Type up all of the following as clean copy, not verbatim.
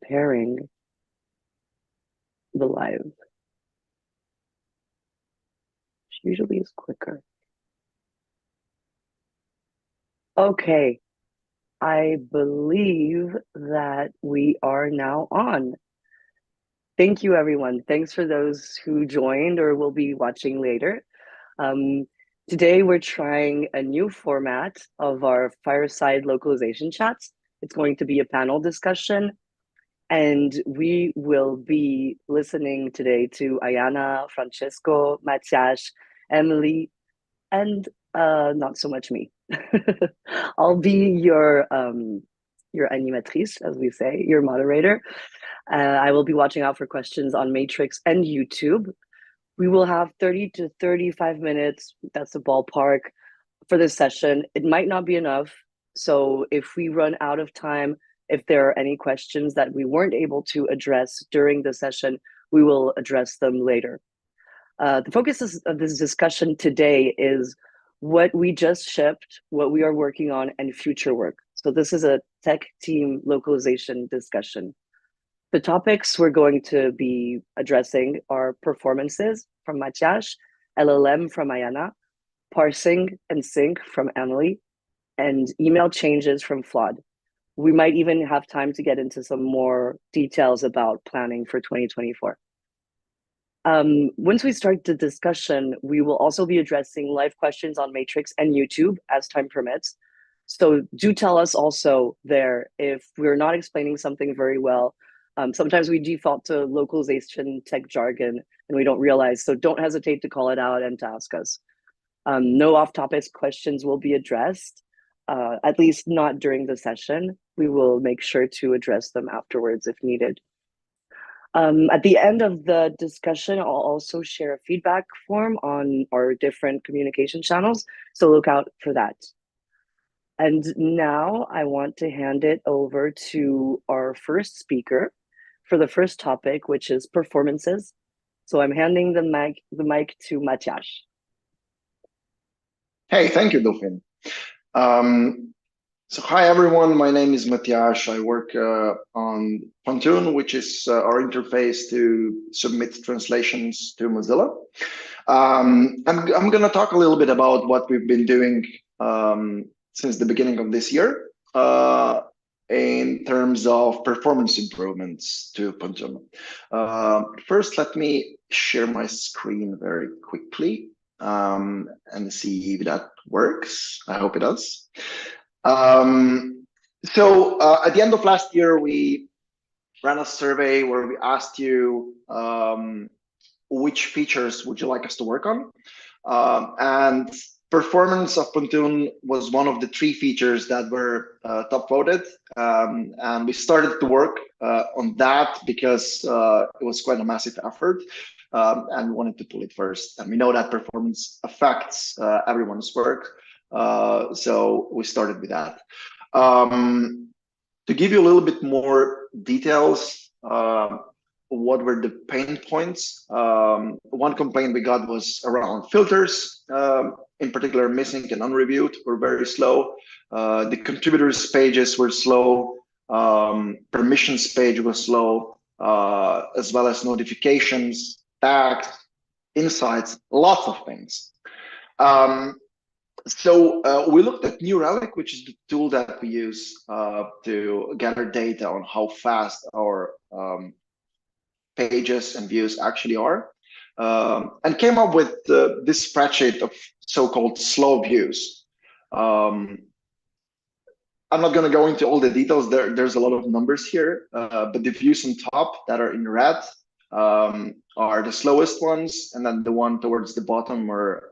preparing the live. She usually is quicker. Okay, I believe that we are now on. Thank you, everyone. Thanks for those who joined or will be watching later. Um, Today, we're trying a new format of our Fireside localization chats. It's going to be a panel discussion, and we will be listening today to Ayana, Francesco, Matias, Emily, and not so much me. I'll be your animatrice, as we say, your moderator. I will be watching out for questions on Matrix and YouTube. We will have 30 to 35 minutes. That's the ballpark for this session. It might not be enough. So if we run out of time, if there are any questions that we weren't able to address during the session, we will address them later. The focus of this discussion today is what we just shipped, what we are working on, and future work. So this is a tech team localization discussion. The topics we're going to be addressing are performances from Matias, LLM from Ayana, parsing and sync from Emily, and email changes from Flawed. We might even have time to get into some more details about planning for 2024. Once we start the discussion, we will also be addressing live questions on Matrix and YouTube as time permits. So do tell us also there if we're not explaining something very well. Sometimes we default to localization tech jargon and we don't realize, so don't hesitate to call it out and to ask us. No off-topic questions will be addressed, at least not during the session. We will make sure to address them afterwards if needed. At the end of the discussion, I'll also share a feedback form on our different communication channels, so look out for that. And now I want to hand it over to our first speaker for the first topic, which is performances. So I'm handing the mic to Matias. Hey, thank you, Dauphine. So hi, everyone. My name is Matias. I work on Pontoon, which is our interface to submit translations to Mozilla. I'm going to talk a little bit about what we've been doing since the beginning of this year in terms of performance improvements to Pontoon. First, let me share my screen very quickly and see if that works. I hope it does. So at the end of last year, we ran a survey where we asked you which features would you like us to work on, and performance of Pontoon was one of the 3 features that were top voted, and we started to work on that because it was quite a massive effort, and we wanted to pull it first. And we know that performance affects everyone's work, so we started with that. To give you a little bit more details, what were the pain points? One complaint we got was around filters, in particular missing and unreviewed were very slow. The contributors pages were slow. Permissions page was slow, as well as notifications, tags, insights, lots of things. So we looked at New Relic, which is the tool that we use to gather data on how fast our pages and views actually are, and came up with this spreadsheet of so-called slow views. I'm not going to go into all the details. There's a lot of numbers here, but the views on top that are in red are the slowest ones, and then the one towards the bottom are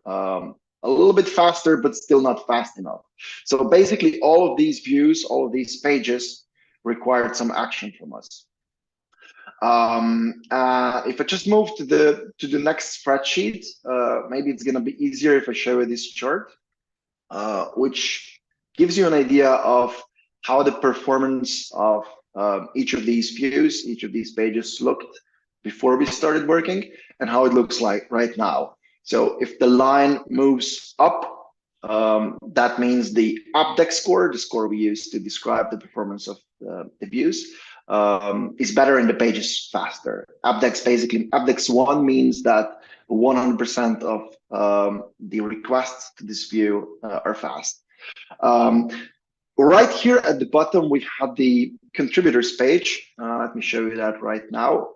a little bit faster, but still not fast enough. So basically, all of these views, all of these pages required some action from us. If I just move to the next spreadsheet, maybe it's going to be easier if I show you this chart, which gives you an idea of how the performance of each of these views, each of these pages looked before we started working, and how it looks like right now. So if the line moves up, that means the updeck score, the score we use to describe the performance of the views, is better and the page is faster. Apdex 1 means that 100% of the requests to this view are fast. Um, right here at the bottom, we have the contributors page. Let me show you that right now.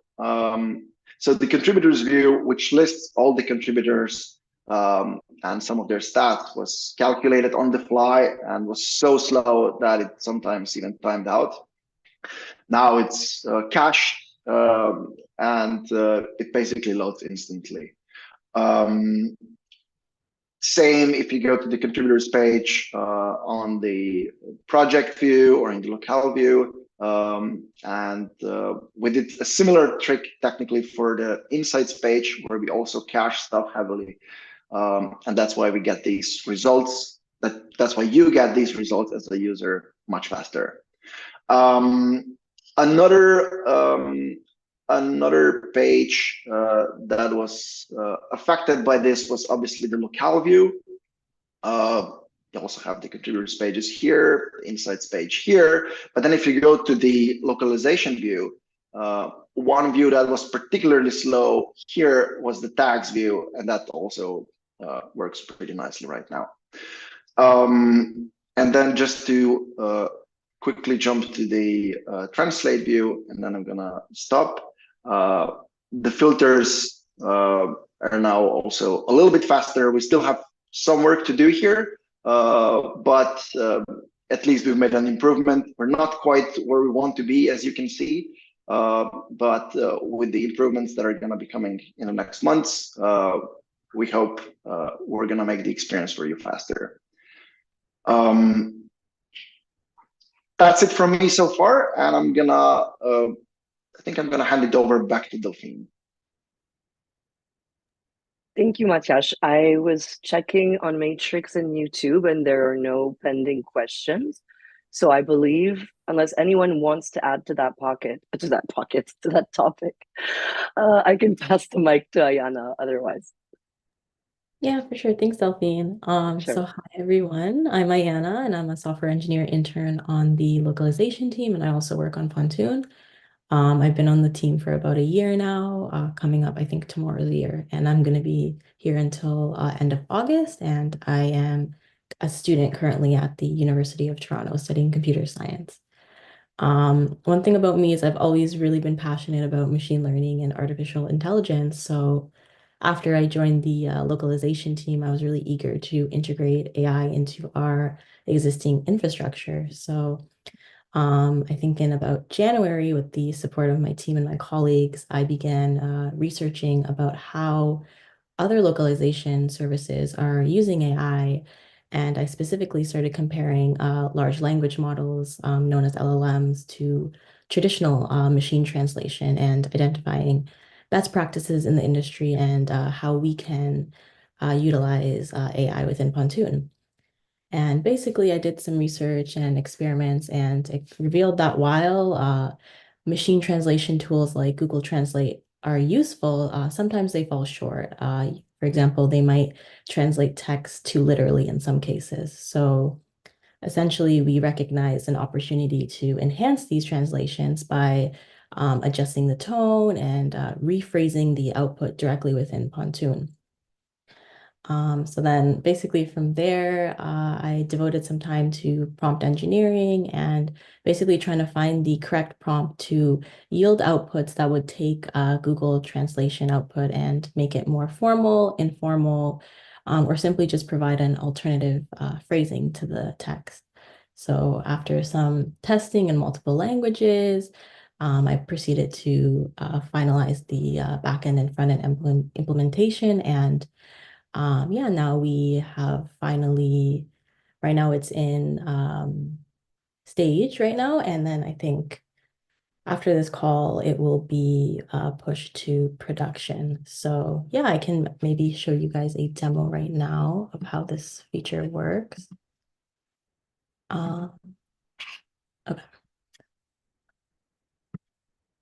So the contributors view, which lists all the contributors and some of their stats, was calculated on the fly and was so slow that it sometimes even timed out. Now it's cached and it basically loads instantly. Um, Same if you go to the contributors page on the project view or in the locale view. And we did a similar trick technically for the insights page where we also cache stuff heavily. And that's why we get these results. That's why you get these results as a user much faster. Um, another another page that was affected by this was obviously the locale view. You also have the contributors pages here, insights page here. But then if you go to the localization view, one view that was particularly slow here was the tags view, and that also works pretty nicely right now. And then just to quickly jump to the translate view, and then I'm gonna stop. The filters are now also a little bit faster. We still have some work to do here, but at least we've made an improvement. We're not quite where we want to be, as you can see, but with the improvements that are gonna be coming in the next months, we hope we're gonna make the experience for you faster. That's it from me so far, and I think I'm gonna hand it over back to Delphine. Thank you, Matyash. I was checking on Matrix and YouTube, and there are no pending questions. So I believe, unless anyone wants to add to to that topic, I can pass the mic to Ayana otherwise. Yeah, for sure. Thanks, Delphine. Sure. Hi everyone. I'm Ayana and I'm a software engineer intern on the localization team, and I also work on Pontoon. I've been on the team for about a year now, coming up, I think tomorrow's the year, and I'm going to be here until end of August. And I am a student currently at the University of Toronto studying computer science. One thing about me is I've always really been passionate about machine learning and artificial intelligence. So after I joined the localization team, I was really eager to integrate AI into our existing infrastructure. So I think in about January, with the support of my team and my colleagues, I began researching about how other localization services are using AI. And I specifically started comparing large language models, known as LLMs, to traditional machine translation and identifying best practices in the industry and how we can utilize AI within Pontoon. And basically, I did some research and experiments, and it revealed that while machine translation tools like Google Translate are useful, sometimes they fall short. For example, they might translate text too literally in some cases. So essentially, we recognize an opportunity to enhance these translations by adjusting the tone and rephrasing the output directly within Pontoon. So then basically from there, I devoted some time to prompt engineering and basically trying to find the correct prompt to yield outputs that would take Google translation output and make it more formal, informal, or simply just provide an alternative phrasing to the text. So after some testing in multiple languages, I proceeded to finalize the backend and front-end implementation. And yeah, now we have finally, right now it's in stage right now. And then I think after this call, it will be pushed to production. So yeah, I can maybe show you guys a demo right now of how this feature works. Okay.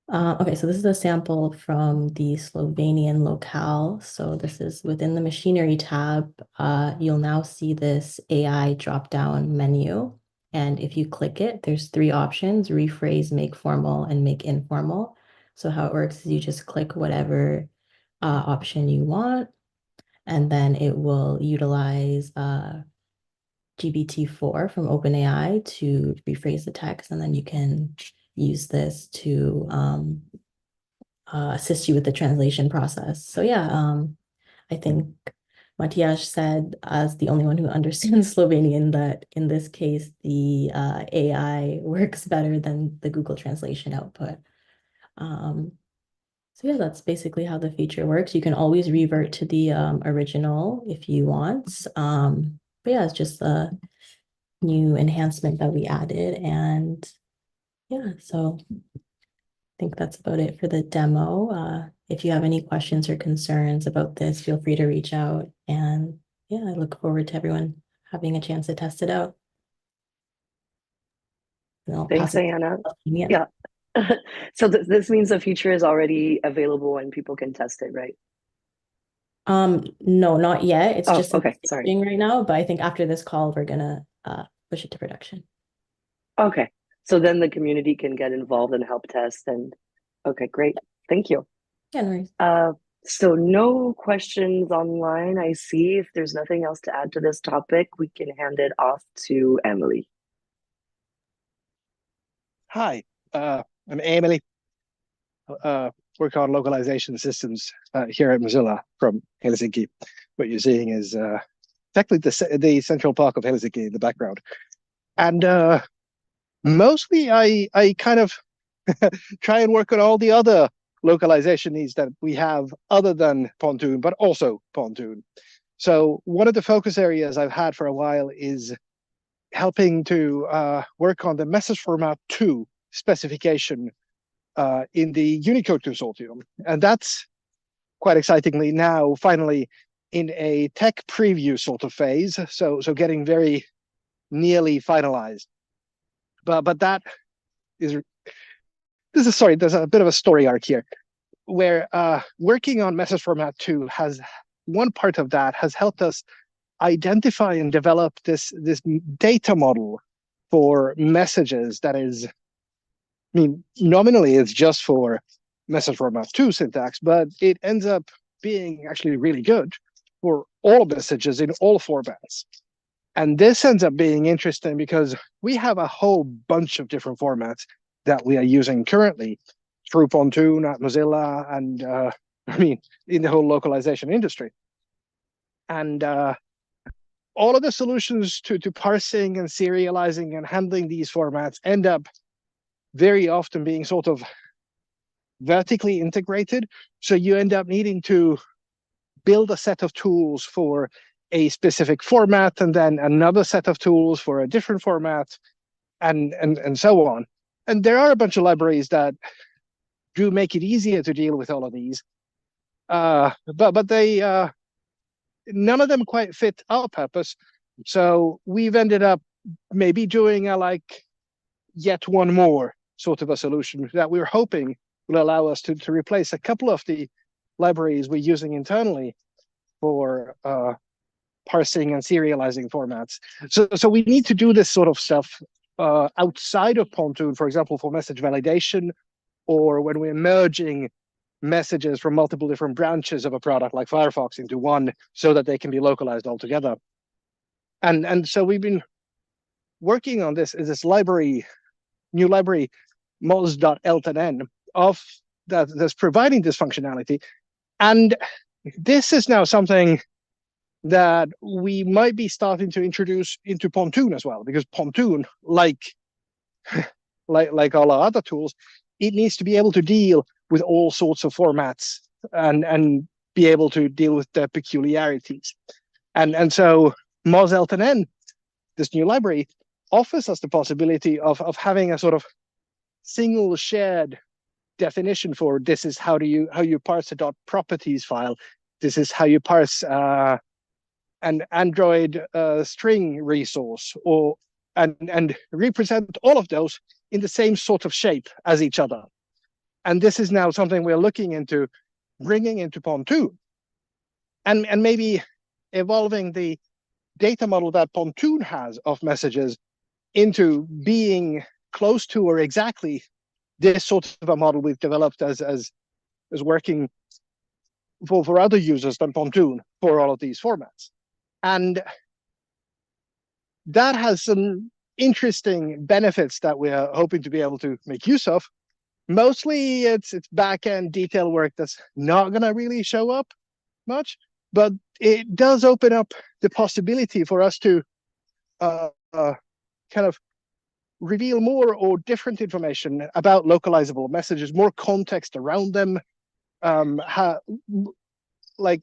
Okay, so this is a sample from the Slovenian locale. So this is within the machinery tab. You'll now see this AI drop-down menu. And if you click it, there's three options: rephrase, make formal, and make informal. So how it works is you just click whatever option you want, and then it will utilize GPT-4 from OpenAI to rephrase the text, and then you can use this to assist you with the translation process. So yeah, I think Matias said, as the only one who understands Slovenian, that in this case, the AI works better than the Google translation output. So yeah, that's basically how the feature works. You can always revert to the original if you want. But yeah, it's just a new enhancement that we added. And yeah, so I think that's about it for the demo. If you have any questions or concerns about this, feel free to reach out. And yeah, I look forward to everyone having a chance to test it out. And I'll Thanks, pass it Diana. to Ian. Yeah. So this means the feature is already available and people can test it, right? No, not yet. It's Oh, just in okay. Sorry. staging right now, but I think after this call, we're gonna push it to production. Okay. So then the community can get involved and help test and okay, great. Thank you. Yeah, no worries. So no questions online. I see. If there's nothing else to add to this topic, we can hand it off to Emily. Hi, I'm Emily. Work on localization systems here at Mozilla from Helsinki. What you're seeing is technically the central park of Helsinki in the background. And mostly I kind of try and work on all the other localization needs that we have other than Pontoon, but also Pontoon. So one of the focus areas I've had for a while is helping to work on the message format 2 specification in the Unicode consortium. And that's quite excitingly now finally in a tech preview sort of phase. So getting very nearly finalized. But that is there's a bit of a story arc here where working on message format 2 has one part of that has helped us identify and develop this data model for messages that is, I mean, nominally it's just for message format 2 syntax, but it ends up being actually really good for all messages in all formats. And this ends up being interesting because we have a whole bunch of different formats that we are using currently through Pontoon at Mozilla and I mean, in the whole localization industry. And all of the solutions to parsing and serializing and handling these formats end up very often being sort of vertically integrated. So you end up needing to build a set of tools for a specific format and then another set of tools for a different format and so on. And there are a bunch of libraries that do make it easier to deal with all of these. But they none of them quite fit our purpose. So we've ended up maybe doing a like yet one more sort of a solution that we're hoping will allow us to replace a couple of the libraries we're using internally for parsing and serializing formats. So we need to do this sort of stuff outside of Pontoon, for example, for message validation, or when we're merging messages from multiple different branches of a product like Firefox into one so that they can be localized all together. And so we've been working on this new library, moz.ltn, that's providing this functionality. And this is now something that we might be starting to introduce into Pontoon as well, because Pontoon, like all our other tools, it needs to be able to deal with all sorts of formats and be able to deal with their peculiarities. And so moz.ltn, this new library, offers us the possibility of having a sort of single shared definition for this is how you parse a .properties file. This is how you parse an Android string resource, and represent all of those in the same sort of shape as each other. And this is now something we're looking into bringing into Pontoon, and maybe evolving the data model that Pontoon has of messages into being close to or exactly this sort of a model we've developed as working for other users than Pontoon for all of these formats. And that has some interesting benefits that we are hoping to be able to make use of. Mostly it's back-end detail work that's not going to really show up much, but it does open up the possibility for us to kind of reveal more or different information about localizable messages, more context around them, like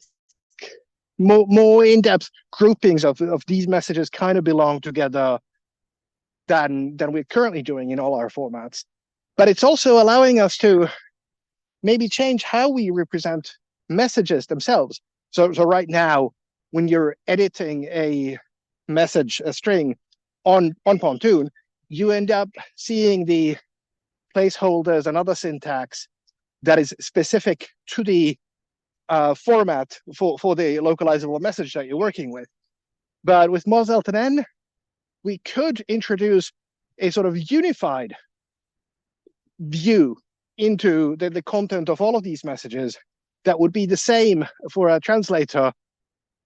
more in-depth groupings of these messages kind of belong together than we're currently doing in all our formats. But it's also allowing us to maybe change how we represent messages themselves. So right now, when you're editing a message, a string on Pontoon, you end up seeing the placeholders and other syntax that is specific to the format for the localizable message that you're working with. But with Mozilla, we could introduce a sort of unified view into the content of all of these messages that would be the same for a translator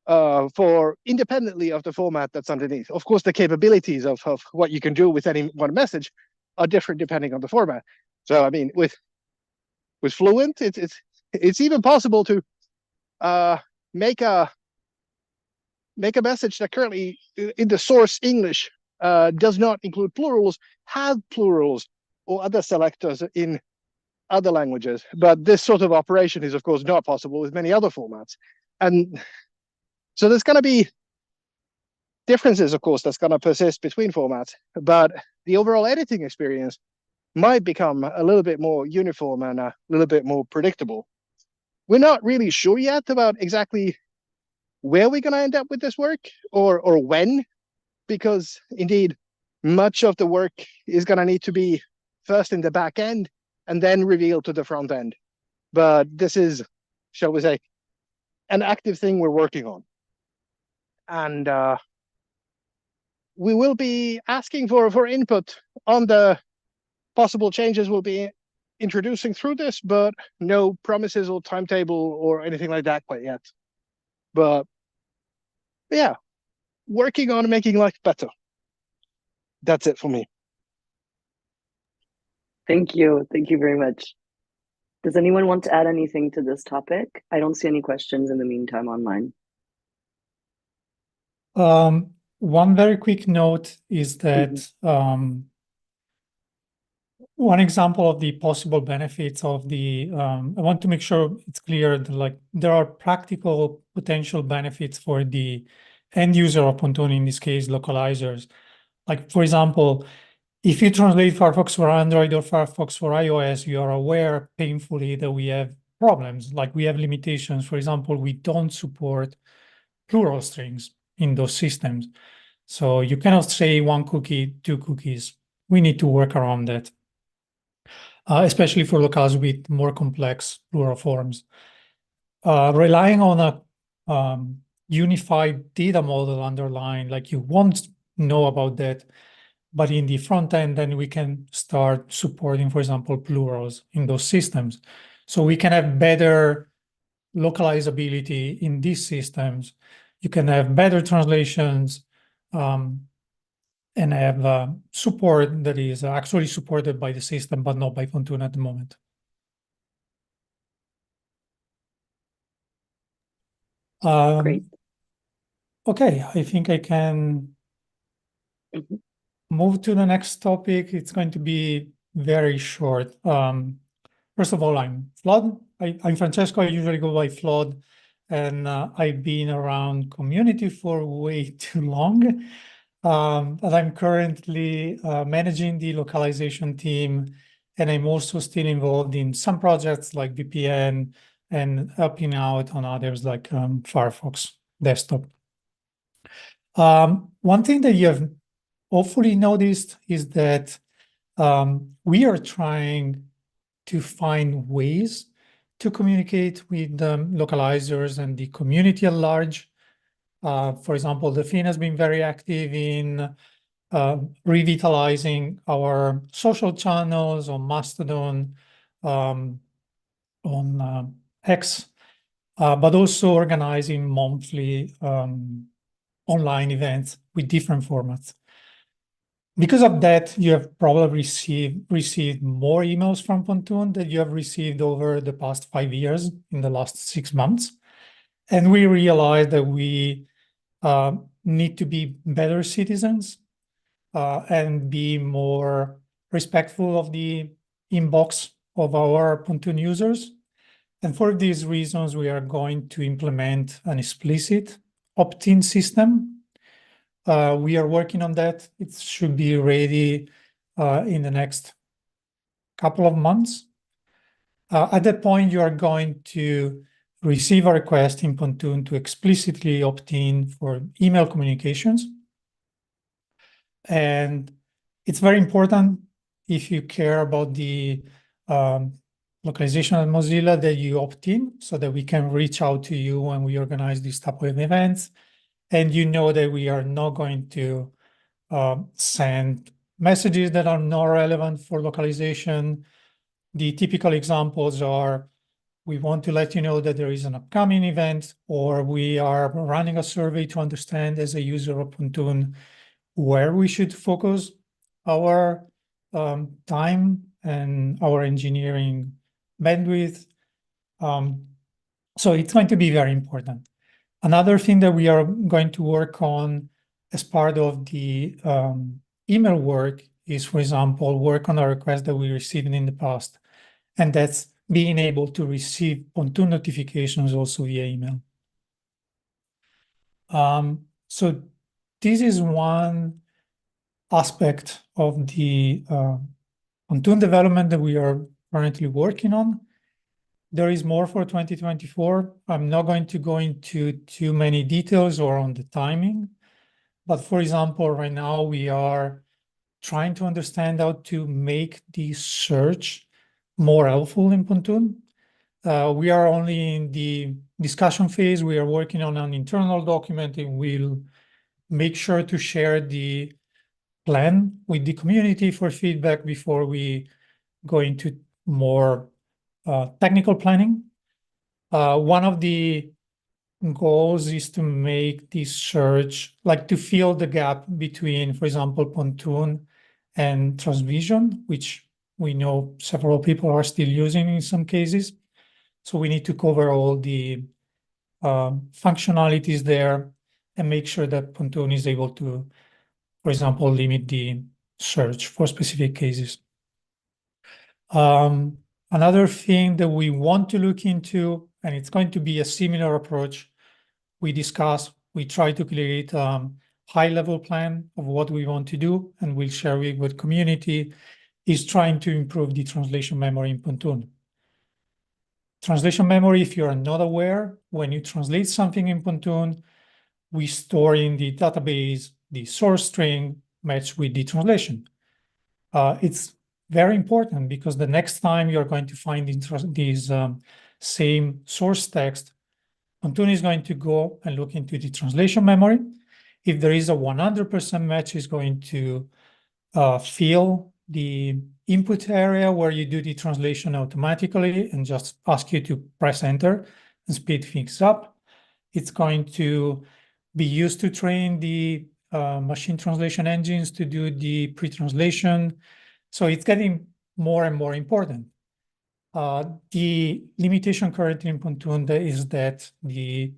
for independently of the format that's underneath. Of course, the capabilities of what you can do with any one message are different depending on the format. So, I mean, with Fluent, it's even possible to make a message that currently in the source English does not include plurals, have plurals or other selectors in other languages. But this sort of operation is, of course, not possible with many other formats. And so there's going to be differences, of course, that's going to persist between formats. But the overall editing experience might become a little bit more uniform and a little bit more predictable. We're not really sure yet about exactly where we're going to end up with this work or when, because indeed, much of the work is going to need to be first in the back end and then revealed to the front end. But this is, shall we say, an active thing we're working on. And we will be asking for input on the possible changes we'll be introducing through this, but no promises or timetable or anything like that quite yet. But yeah, working on making life better. That's it for me. Thank you. Thank you very much. Does anyone want to add anything to this topic? I don't see any questions in the meantime online. One very quick note is that one example of the possible benefits of the, I want to make sure it's clear that like there are practical potential benefits for the end user of Pontoon, in this case, localizers. Like, for example, if you translate Firefox for Android or Firefox for iOS, you are aware painfully that we have problems, like we have limitations. For example, we don't support plural strings in those systems. So you cannot say one cookie, two cookies. We need to work around that, especially for locales with more complex plural forms. Relying on a unified data model underlying, like you won't know about that, but in the front end, then we can start supporting, for example, plurals in those systems. So we can have better localizability in these systems. You can have better translations and have support that is actually supported by the system, but not by Pontoon at the moment. Great. Okay, I think I can move to the next topic. It's going to be very short. First of all, I'm Flood. I'm Francesco. I usually go by Flood, and I've been around community for way too long. But I'm currently managing the localization team, and I'm also still involved in some projects like VPN and helping out on others like Firefox desktop. One thing that you have hopefully noticed is that we are trying to find ways to communicate with localizers and the community at large. For example, Delphine has been very active in revitalizing our social channels on Mastodon, on X, but also organizing monthly online events with different formats. Because of that, you have probably received more emails from Pontoon than you have received over the past 5 years in the last 6 months. And we realized that we need to be better citizens and be more respectful of the inbox of our Pontoon users. And for these reasons, we are going to implement an explicit opt-in system. We are working on that. It should be ready in the next couple of months. At that point, you are going to receive a request in Pontoon to explicitly opt in for email communications. And it's very important, if you care about the localization of Mozilla, that you opt in so that we can reach out to you when we organize these type of events. And you know that we are not going to send messages that are not relevant for localization. The typical examples are, we want to let you know that there is an upcoming event, or we are running a survey to understand as a user of Pontoon where we should focus our time and our engineering bandwidth. So it's going to be very important. Another thing that we are going to work on as part of the email work is, for example, work on a request that we received in the past, and that's being able to receive Pontoon notifications also via email. So this is one aspect of the Pontoon development that we are currently working on. There is more for 2024. I'm not going to go into too many details or on the timing, but for example, right now we are trying to understand how to make the search more helpful in Pontoon. We are only in the discussion phase. We are working on an internal document, and we'll make sure to share the plan with the community for feedback before we go into more technical planning. One of the goals is to make this search, like to fill the gap between, for example, Pontoon and Transvision, which we know several people are still using in some cases. So we need to cover all the functionalities there and make sure that Pontoon is able to, for example, limit the search for specific cases. Another thing that we want to look into, and it's going to be a similar approach, we try to create a high-level plan of what we want to do, and we'll share it with community, is trying to improve the translation memory in Pontoon. Translation memory, if you are not aware, when you translate something in Pontoon, we store in the database the source string matched with the translation. It's very important because the next time you're going to find these same source text, Pontoon is going to go and look into the translation memory. If there is a 100% match, it's going to fill the input area where you do the translation automatically and just ask you to press enter and speed things up. It's going to be used to train the machine translation engines to do the pre-translation. So it's getting more and more important. The limitation currently in Pontoon is that the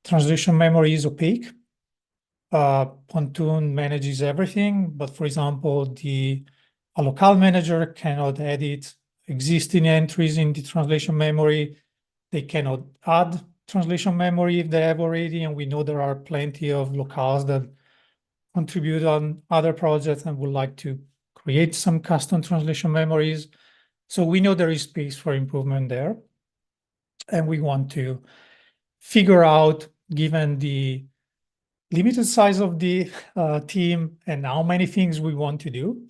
translation memory is opaque. Pontoon manages everything, but for example, a local manager cannot edit existing entries in the translation memory. They cannot add translation memory if they have already, and we know there are plenty of locals that contribute on other projects and would like to create some custom translation memories. So we know there is space for improvement there. And we want to figure out, given the limited size of the team and how many things we want to do,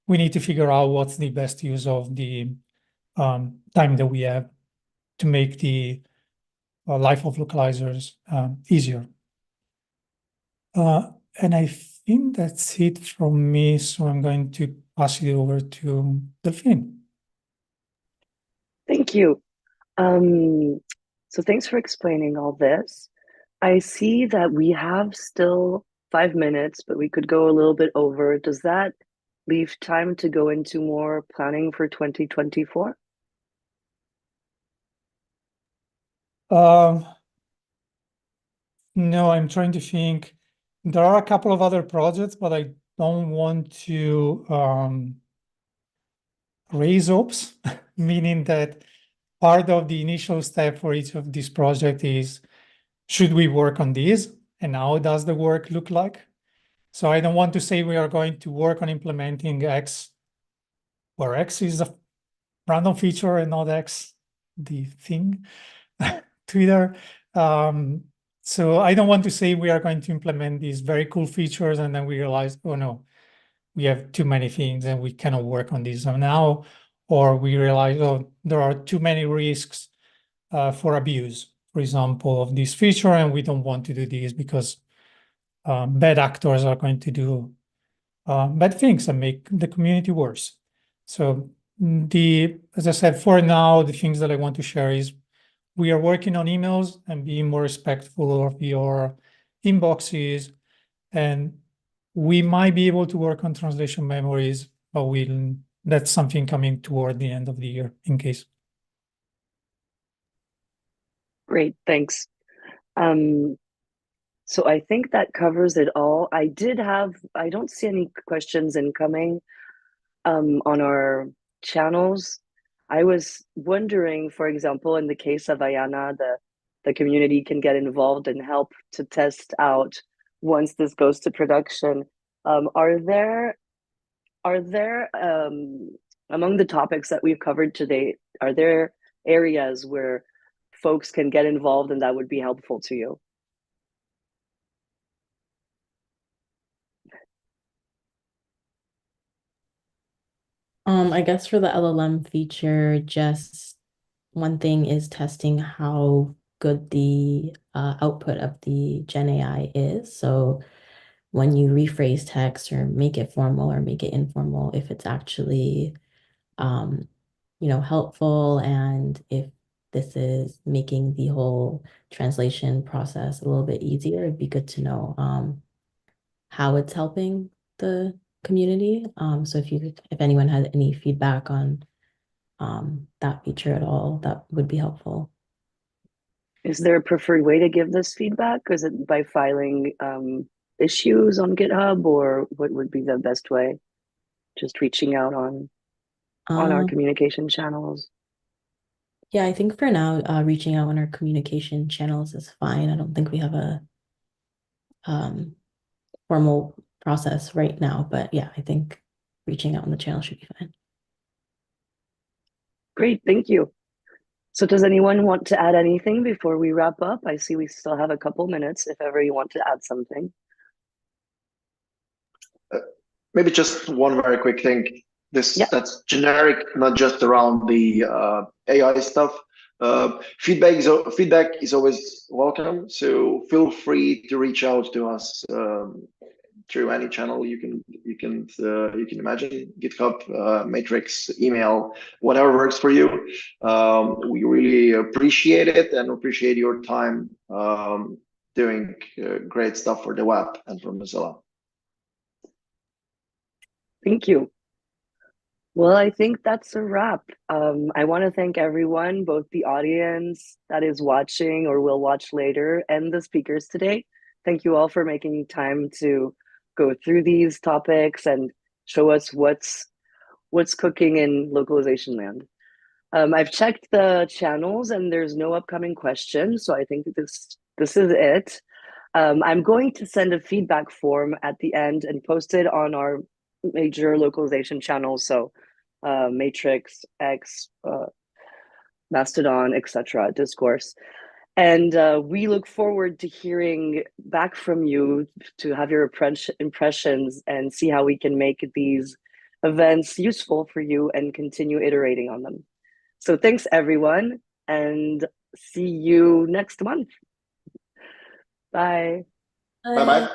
we need to figure out what's the best use of the time that we have to make the life of localizers easier. And I think that's it from me, so I'm going to pass it over to Delphine. Thank you. So thanks for explaining all this. I see that we have still 5 minutes, but we could go a little bit over. Does that leave time to go into more planning for 2024? No, I'm trying to think. There are a couple of other projects, but I don't want to raise hopes, meaning that part of the initial step for each of these projects is, should we work on this? And how does the work look like? So I don't want to say we are going to work on implementing X, where X is a random feature and not X, the thing, Twitter. So I don't want to say we are going to implement these very cool features and then we realize, oh no, we have too many things and we cannot work on these now. Or we realize, oh, there are too many risks for abuse, for example, of this feature, and we don't want to do this because bad actors are going to do bad things and make the community worse. So as I said, for now, the things that I want to share is we are working on emails and being more respectful of your inboxes, and we might be able to work on translation memories, but that's something coming toward the end of the year in case. Great, thanks. So I think that covers it all. I don't see any questions incoming on our channels. I was wondering, for example, in the case of Ayana, the community can get involved and help to test out once this goes to production. Are there among the topics that we've covered today, are there areas where folks can get involved and that would be helpful to you? I guess for the LLM feature, just one thing is testing how good the output of the Gen AI is. So when you rephrase text or make it formal or make it informal, if it's actually helpful, and if this is making the whole translation process a little bit easier, it'd be good to know how it's helping the community. So if anyone has any feedback on that feature at all, that would be helpful. Is there a preferred way to give this feedback? Is it by filing issues on GitHub, or what would be the best way? Just reaching out on our communication channels? Yeah, I think for now, reaching out on our communication channels is fine. I don't think we have a formal process right now, but yeah, I think reaching out on the channel should be fine. Great, thank you. So does anyone want to add anything before we wrap up? I see we still have a couple minutes if ever you want to add something. Maybe just one very quick thing. That's generic, not just around the AI stuff. Feedback is always welcome. So feel free to reach out to us through any channel you can imagine. GitHub, Matrix, email, whatever works for you. We really appreciate it and appreciate your time doing great stuff for the web and for Mozilla. Thank you. Well, I think that's a wrap. I want to thank everyone, both the audience that is watching or will watch later and the speakers today. Thank you all for making time to go through these topics and show us what's cooking in localization land. I've checked the channels and there's no upcoming questions, so I think this is it. I'm going to send a feedback form at the end and post it on our major localization channels, so Matrix, X, Mastodon, etc., Discourse. And we look forward to hearing back from you, to have your impressions and see how we can make these events useful for you and continue iterating on them. So thanks, everyone, and see you next month. Bye. Bye-bye.